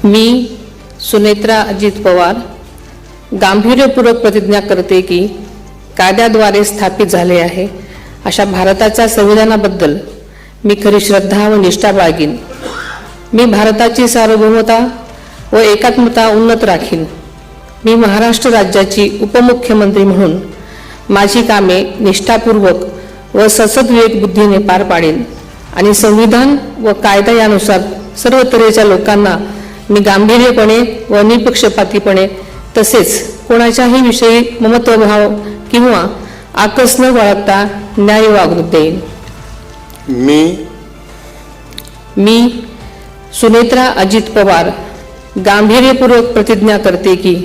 मी सुनेत्रा अजित पवार गांभीर्यपूर्वक प्रतिज्ञा करते की कायद्याद्वारे स्थापित झाले आहे अशा भारताच्या संविधानाबद्दल मी खरी श्रद्धा व निष्ठा बाळगीन. मी भारताची सार्वभौमता व एकात्मता उन्नत राखीन. मी महाराष्ट्र राज्याची उपमुख्यमंत्री म्हणून माझी कामे निष्ठापूर्वक व ससद्विवेक बुद्धीने पार पाडेन आणि संविधान व कायदा यानुसार सर्व तऱ्हेच्या लोकांना मी गांभीर्यपणे व निपक्षपातीपणे तसेच कोणाच्याही विषयी ममत्वभाव किंवा आकस न बाळगता न्याय वागणूक देईन. मी सुनेत्रा अजित पवार गांभीर्यपूर्वक प्रतिज्ञा करते की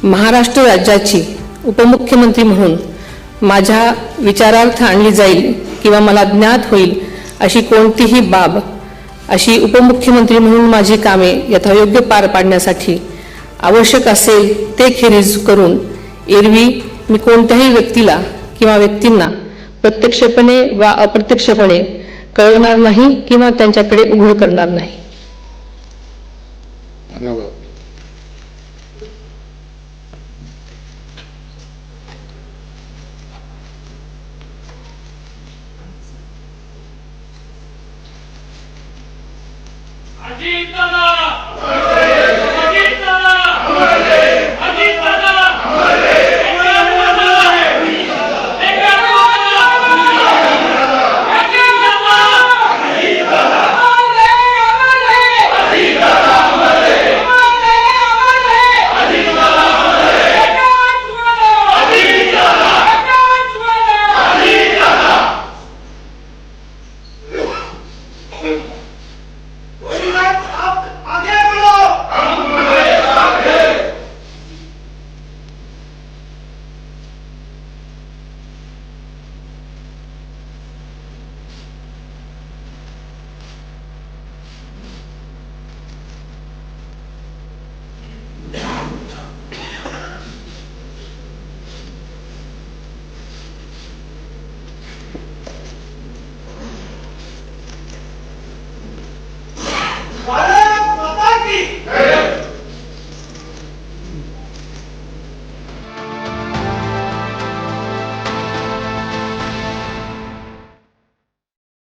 महाराष्ट्र राज्याची उपमुख्यमंत्री म्हणून माझ्या विचारार्थ आणली जाईल किंवा मला ज्ञात होईल अशी कोणतीही बाब अशी उपमुख्यमंत्री म्हणून माझी कामे यथायोग्य पार पाडण्यासाठी आवश्यक असेल ते खेरीज करून एरवी मी कोणत्याही व्यक्तीला किंवा व्यक्तींना प्रत्यक्षपणे वा अप्रत्यक्षपणे कळवणार नाही किंवा त्यांच्याकडे उघड करणार नाही. अजित दादा